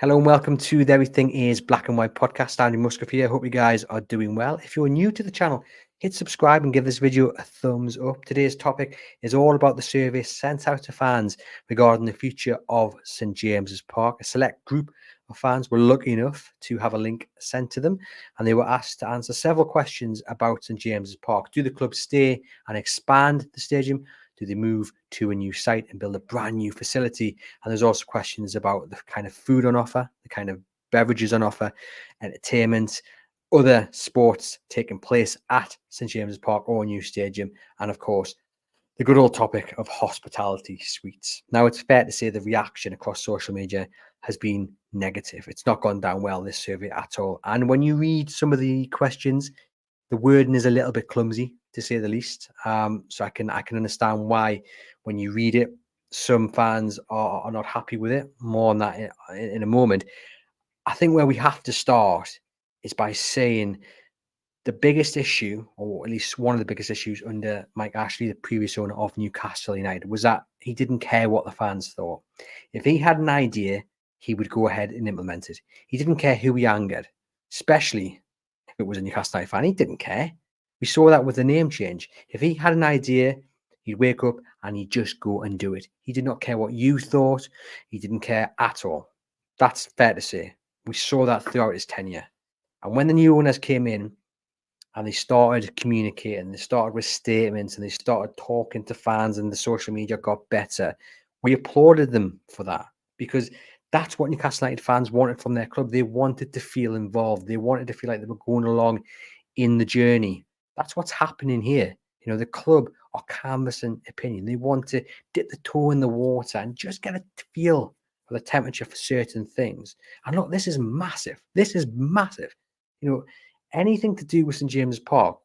Hello and welcome to the Everything is Black and White podcast. I'm Musgrove here. Hope you guys are doing well. If you're new to the channel, hit subscribe and give this video a thumbs up. Today's topic is all about the survey sent out to fans regarding the future of St James's Park. A select group of fans were lucky enough to have a link sent to them, and they were asked to answer several questions about St James's Park. Do the club stay and expand the stadium? Do they move to a new site and build a brand new facility? And there's also questions about the kind of food on offer, the kind of beverages on offer, entertainment, other sports taking place at St James's Park or a new stadium, and of course, the good old topic of hospitality suites. Now, it's fair to say the reaction across social media has been negative. It's not gone down well, this survey, at all. And when you read some of the questions, the wording is a little bit clumsy, to say the least. So I can understand why, when you read it, some fans are not happy with it. More on that in a moment. I think where we have to start is by saying the biggest issue, or at least one of the biggest issues under Mike Ashley, the previous owner of Newcastle United, was that he didn't care what the fans thought. If he had an idea, he would go ahead and implement it. He didn't care who he angered, especially if it was a Newcastle United fan. He didn't care. We saw that with the name change. If he had an idea, he'd wake up and he'd just go and do it. He did not care what you thought. He didn't care at all. That's fair to say. We saw that throughout his tenure. And when the new owners came in and they started communicating, they started with statements and they started talking to fans, and the social media got better, we applauded them for that, because that's what Newcastle United fans wanted from their club. They wanted to feel involved. They wanted to feel like they were going along in the journey. That's what's happening here. You know, the club are canvassing opinion. They want to dip the toe in the water and just get a feel for the temperature for certain things. And look, this is massive. This is massive. You know, anything to do with St James's Park,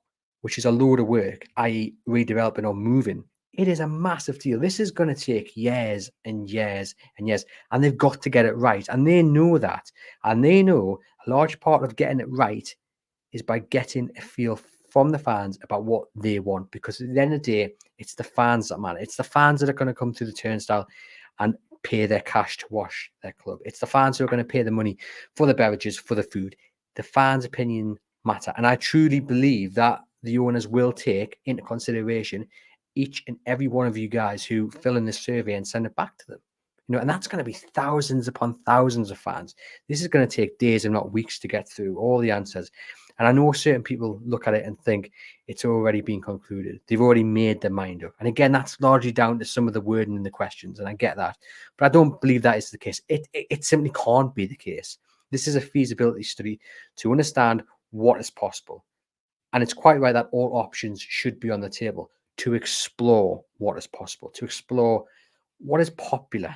which is a load of work, i.e. redeveloping or moving, it is a massive deal. This is going to take years and years and years, and they've got to get it right. And they know that. And they know a large part of getting it right is by getting a feel from the fans about what they want. Because at the end of the day, it's the fans that matter. It's the fans that are going to come through the turnstile and pay their cash to wash their club. It's the fans who are going to pay the money for the beverages, for the food. The fans' opinion matter. And I truly believe that the owners will take into consideration each and every one of you guys who fill in this survey and send it back to them. You know, and that's going to be thousands upon thousands of fans. This is going to take days and not weeks to get through all the answers. And I know certain people look at it and think it's already been concluded. They've already made their mind up. And again, that's largely down to some of the wording in the questions, and I get that. But I don't believe that is the case. It simply can't be the case. This is a feasibility study to understand what is possible. And it's quite right that all options should be on the table to explore what is possible, to explore what is popular.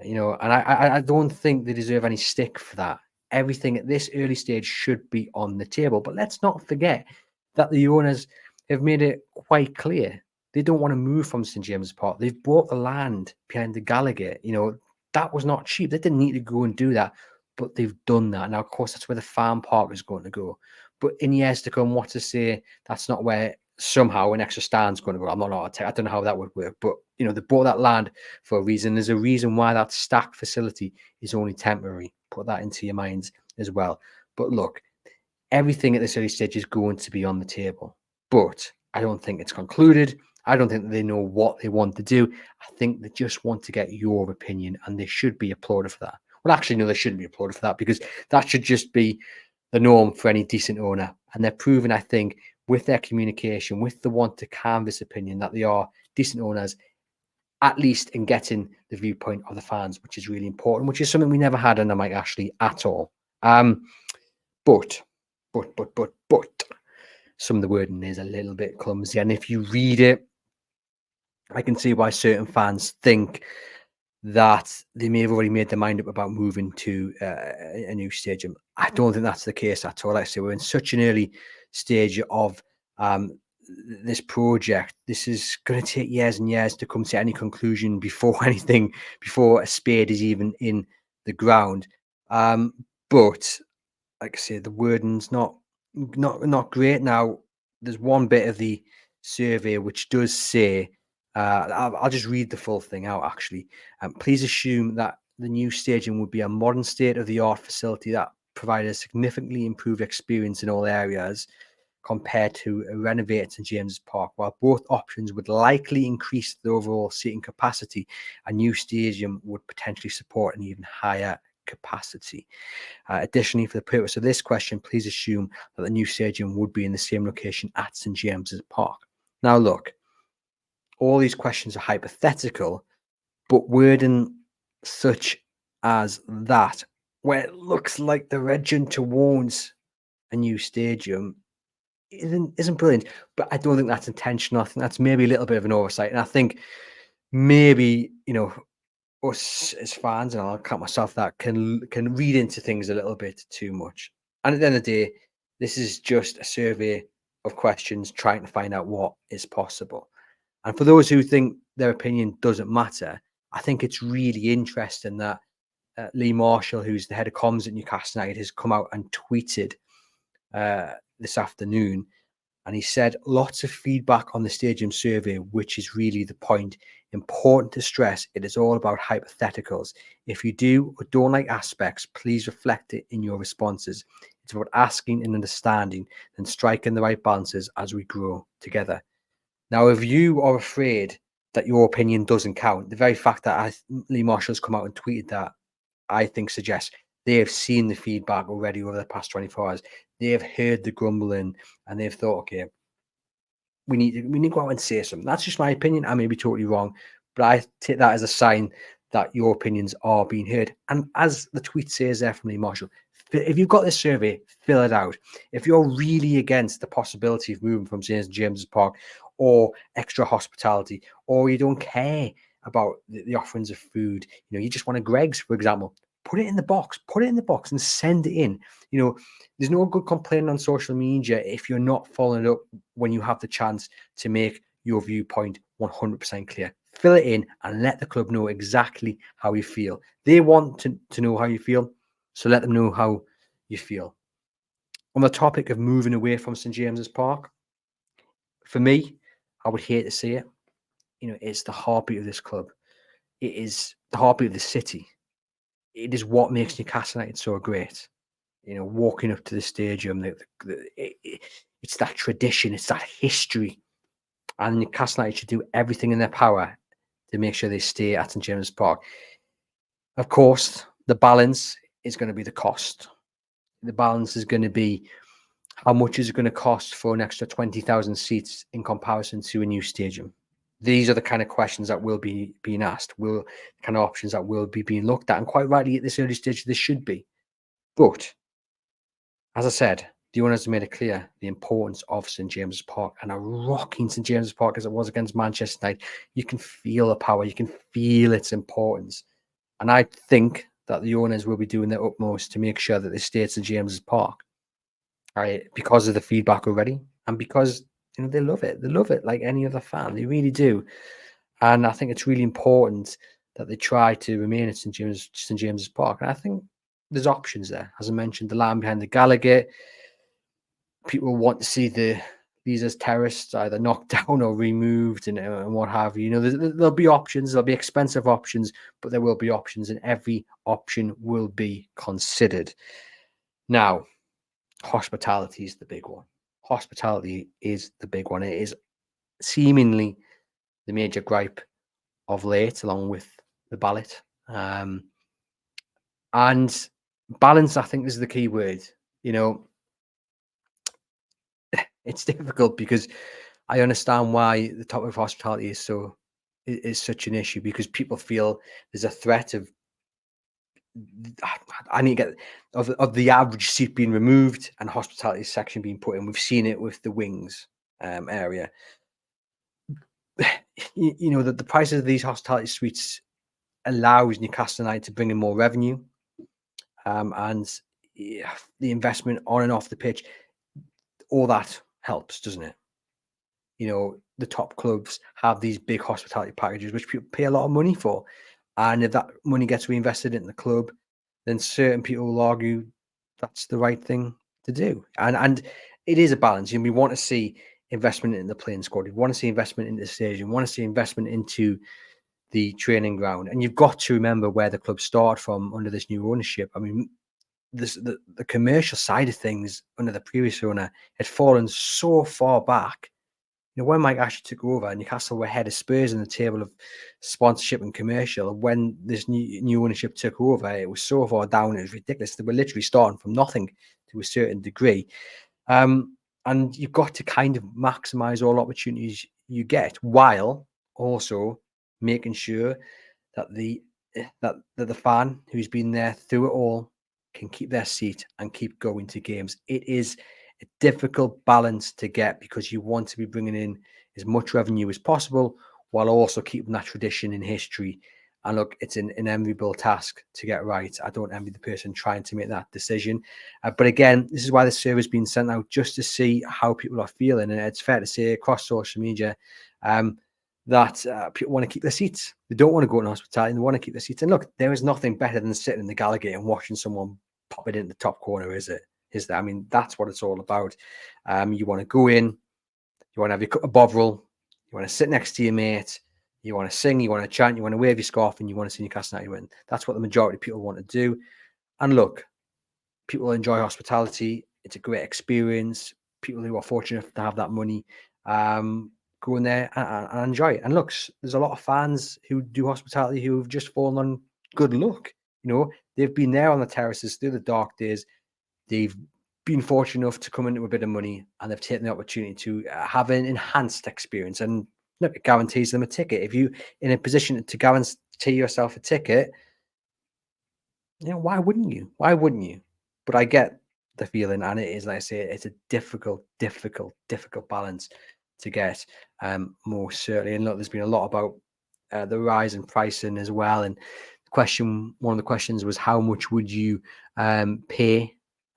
You know, and I don't think they deserve any stick for that. Everything at this early stage should be on the table. But let's not forget that the owners have made it quite clear they don't want to move from St James's Park. They've bought the land behind the Gallagher. You know, that was not cheap. They didn't need to go and do that, but they've done that. Now, of course, that's where the farm park is going to go. But in years to come, what to say, that's not where somehow an extra stand's going to go. I'm not I don't know how that would work, but you know, they bought that land for a reason. There's a reason why that stack facility is only temporary. Put that into your minds as well. But look, everything at this early stage is going to be on the table, but I don't think it's concluded. I don't think they know what they want to do. I think they just want to get your opinion, and they should be applauded for that. Well, actually, no, they shouldn't be applauded for that, because that should just be the norm for any decent owner. And they're proving, I think, with their communication, with the want to canvass opinion, that they are decent owners, at least in getting the viewpoint of the fans, which is really important, which is something we never had under Mike Ashley at all. But some of the wording is a little bit clumsy. And if you read it, I can see why certain fans think that they may have already made their mind up about moving to a new stadium. I don't think that's the case at all. Like I say, we're in such an early stage of this project. This is going to take years and years to come to any conclusion before a spade is even in the ground. But like I say, the wording's not great. Now, there's one bit of the survey which does say, I'll just read the full thing out, actually. Please assume that the new stadium would be a modern state-of-the-art facility that provided a significantly improved experience in all areas compared to a renovated St James's Park. While both options would likely increase the overall seating capacity, a new stadium would potentially support an even higher capacity. Additionally, for the purpose of this question, please assume that the new stadium would be in the same location at St James's Park. Now, look, all these questions are hypothetical, but wording such as that, where it looks like the region towards a new stadium, isn't brilliant. But I don't think that's intentional. I think that's maybe a little bit of an oversight. And I think maybe, us as fans, and I'll count myself that, can read into things a little bit too much. And at the end of the day, this is just a survey of questions trying to find out what is possible. And for those who think their opinion doesn't matter, I think it's really interesting that Lee Marshall, who's the head of comms at Newcastle United, has come out and tweeted this afternoon. And he said, lots of feedback on the stadium survey, which is really the point. Important to stress, it is all about hypotheticals. If you do or don't like aspects, please reflect it in your responses. It's about asking and understanding and striking the right balances as we grow together. Now, if you are afraid that your opinion doesn't count, the very fact that Lee Marshall's come out and tweeted that, I think suggests they have seen the feedback already over the past 24 hours. They have heard the grumbling and they've thought, okay, we need to go out and say something. That's just my opinion. I may be totally wrong, but I take that as a sign that your opinions are being heard. And as the tweet says there from Lee Marshall, if you've got this survey, fill it out. If you're really against the possibility of moving from St James's Park or extra hospitality, or you don't care about the offerings of food, you just want a Greg's, for example, put it in the box, and send it in. There's no good complaining on social media if you're not following it up when you have the chance to make your viewpoint 100% clear. Fill it in and let the club know exactly how you feel. They want to know how you feel, so let them know how you feel. On the topic of moving away from St James's Park, for me, I would hate to see it. It's the heartbeat of this club. It is the heartbeat of the city. It is what makes Newcastle United so great. Walking up to the stadium, it's that tradition, it's that history. And Newcastle United should do everything in their power to make sure they stay at St James's Park. Of course, the balance is going to be the cost. The balance is going to be how much is it going to cost for an extra 20,000 seats in comparison to a new stadium. These are the kind of questions that will be being asked, the kind of options that will be being looked at. And quite rightly, at this early stage, this should be. But as I said, the owners made it clear the importance of St James's Park, and a rocking St James's Park as it was against Manchester United. You can feel the power, you can feel its importance. And I think that the owners will be doing their utmost to make sure that they stay at St James's Park, right? Because of the feedback already, and because they love it. They love it like any other fan. They really do. And I think it's really important that they try to remain at St James's Park. And I think there's options there. As I mentioned, the land behind the Gallagher. People want to see these as terrorists either knocked down or removed and what have you. There'll be options. There'll be expensive options, but there will be options, and every option will be considered. Now, hospitality is the big one. Hospitality is the big one. It is seemingly the major gripe of late, along with the ballot. And balance, I think, is the key word. It's difficult because I understand why the topic of hospitality is such an issue, because people feel there's a threat of of the average seat being removed and hospitality section being put in. We've seen it with the wings area. That the prices of these hospitality suites allows Newcastle United to bring in more revenue, and the investment on and off the pitch, all that helps, doesn't it? The top clubs have these big hospitality packages, which people pay a lot of money for. And if that money gets reinvested in the club, then certain people will argue that's the right thing to do. And it is a balance. We want to see investment in the playing squad. We want to see investment in the stadium. We want to see investment into the training ground. And you've got to remember where the club started from under this new ownership. I mean, the commercial side of things under the previous owner had fallen so far back. You know, when Mike Ashley took over, Newcastle were ahead of Spurs in the table of sponsorship and commercial. When this new ownership took over, it was so far down, it was ridiculous. They were literally starting from nothing to a certain degree. And you've got to kind of maximize all opportunities you get, while also making sure that the fan who's been there through it all can keep their seat and keep going to games. It is a difficult balance to get, because you want to be bringing in as much revenue as possible while also keeping that tradition in history. And look, it's an enviable task to get right. I don't envy the person trying to make that decision. But again, this is why the survey's been sent out, just to see how people are feeling. And it's fair to say across social media that people want to keep their seats. They don't want to go in hospitality. They want to keep their seats. And look, there is nothing better than sitting in the Gallagher and watching someone pop it in the top corner, is it? Is there? I mean, that's what it's all about. You want to go in, you want to have your cup of Bovril, you want to sit next to your mate, you want to sing, you want to chant, you want to wave your scarf, and you want to see Newcastle United win. That's what the majority of people want to do. And look, people enjoy hospitality. It's a great experience. People who are fortunate to have that money go in there and enjoy it. And look, there's a lot of fans who do hospitality who've just fallen on good luck. You know, they've been there on the terraces through the dark days. They've been fortunate enough to come into a bit of money, and they've taken the opportunity to have an enhanced experience. And look, it guarantees them a ticket. If you're in a position to guarantee yourself a ticket, you know, why wouldn't you? Why wouldn't you? But I get the feeling, and it is, like I say, it's a difficult balance to get, most certainly. And look, there's been a lot about the rise in pricing as well. And one of the questions was, how much would you pay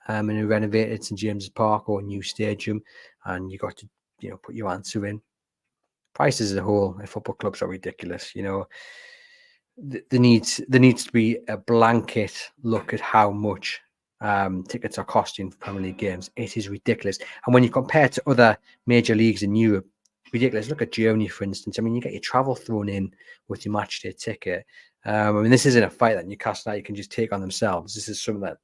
in a renovated St James's Park or a new stadium? And you got to, you know, put your answer in. Prices as a whole at football clubs are ridiculous. You know, there needs to be a blanket look at how much tickets are costing for Premier League games. It is ridiculous. And when you compare to other major leagues in Europe, ridiculous. Look at Germany, for instance. I mean, you get your travel thrown in with your match day ticket. I mean, this isn't a fight that Newcastle United can just take on themselves. This is something that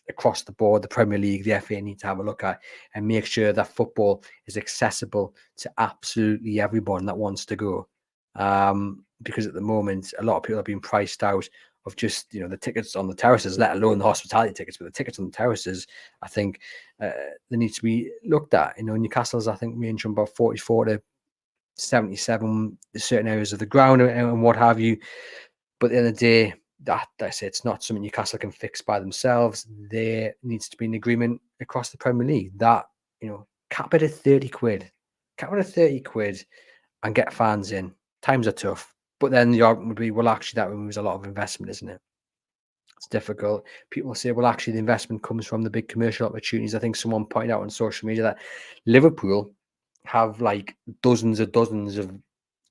across the board, the Premier League, the FA need to have a look at and make sure that football is accessible to absolutely everyone that wants to go. Because at the moment, a lot of people are being priced out of just, you know, the tickets on the terraces, let alone the hospitality tickets. But the tickets on the terraces, I think they need to be looked at. You know, Newcastle's, I think, range from about 44 to 77 certain areas of the ground and what have you. But at the end of the day, that's it. It's not something Newcastle can fix by themselves. There needs to be an agreement across the Premier League that, you know, cap it at 30 quid. Cap it at 30 quid and get fans in. Times are tough. But then the argument would be, well, actually, that removes a lot of investment, isn't it? It's difficult. People say, well, actually, the investment comes from the big commercial opportunities. I think someone pointed out on social media that Liverpool have like dozens of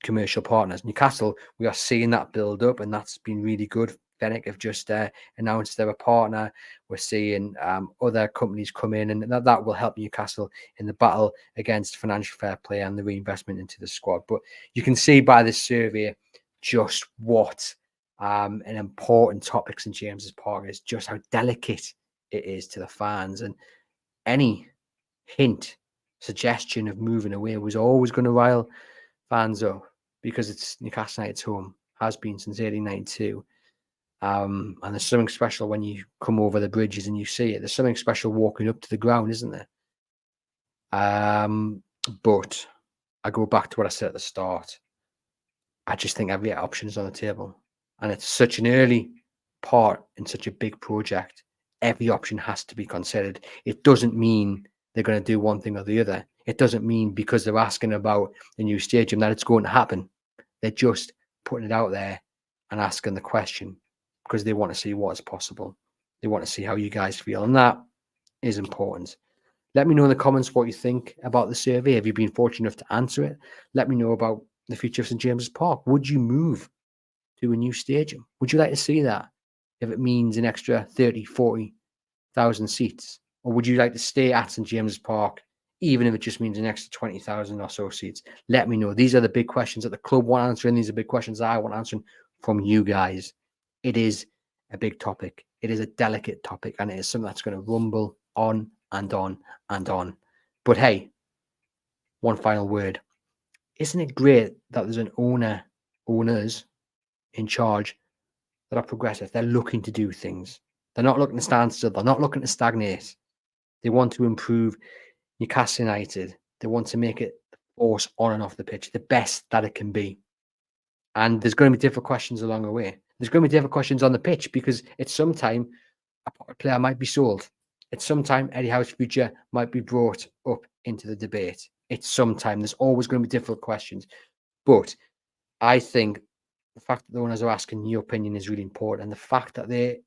commercial partners. Newcastle, we are seeing that build up, and that's been really good. Fennec have just announced they're a partner. We're seeing other companies come in, and that will help Newcastle in the battle against financial fair play and the reinvestment into the squad. But you can see by this survey just what an important topic St James's Park is, just how delicate it is to the fans, and any hint, suggestion of moving away was always going to rile fans up, because it's Newcastle United's home, has been since 1892. And there's something special when you come over the bridges and you see it. There's something special walking up to the ground, isn't there? But I go back to what I said at the start. I just think every option is on the table, and it's such an early part in such a big project. Every option has to be considered. It doesn't mean they're going to do one thing or the other. It doesn't mean because they're asking about the new stadium that it's going to happen. They're just putting it out there and asking the question because they want to see what's possible. They want to see how you guys feel, and that is important. Let me know in the comments what you think about the survey. Have you been fortunate enough to answer it? Let me know about the future of St James's Park. Would you move to a new stadium? Would you like to see that if it means an extra 30, 40,000 seats? Or would you like to stay at St James's Park even if it just means an extra 20,000 or so seats. Let me know. These are the big questions that the club want answering. These are big questions I want answering from you guys. It is a big topic. It is a delicate topic, and it is something that's going to rumble on and on and on. But hey, one final word. Isn't it great that there's an owners in charge that are progressive? They're looking to do things. They're not looking to stand still. They're not looking to stagnate. They want to improve Newcastle United. They want to make it the force on and off the pitch, the best that it can be. And there's going to be different questions along the way. There's going to be different questions on the pitch because it's sometime a player might be sold. It's sometime Eddie Howe's future might be brought up into the debate. It's sometime. There's always going to be difficult questions. But I think the fact that the owners are asking your opinion is really important. And the fact that they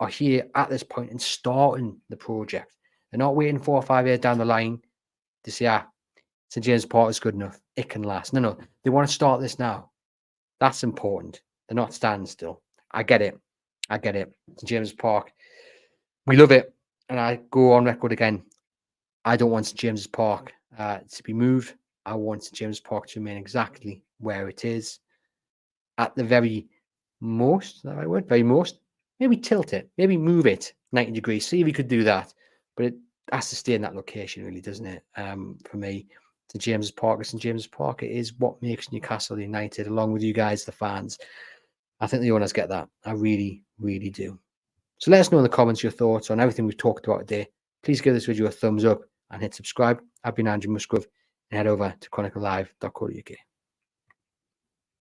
are here at this point and starting the project. They're not waiting 4 or 5 years down the line to say, St. James Park is good enough. It can last. No. They want to start this now. That's important. They're not standing still. I get it. St. James Park, we love it. And I go on record again. I don't want St. James's Park to be moved. I want St. James's Park to remain exactly where it is. At the very most, is that the right word? Very most. Maybe tilt it. Maybe move it 90 degrees. See if we could do that. But it has to stay in that location, really, doesn't it? For me, St. James's Park is St. James's Park. It is what makes Newcastle United, along with you guys, the fans. I think the owners get that. I really, really do. So let us know in the comments your thoughts on everything we've talked about today. Please give this video a thumbs up and hit subscribe. I've been Andrew Musgrove, and head over to chroniclelive.co.uk.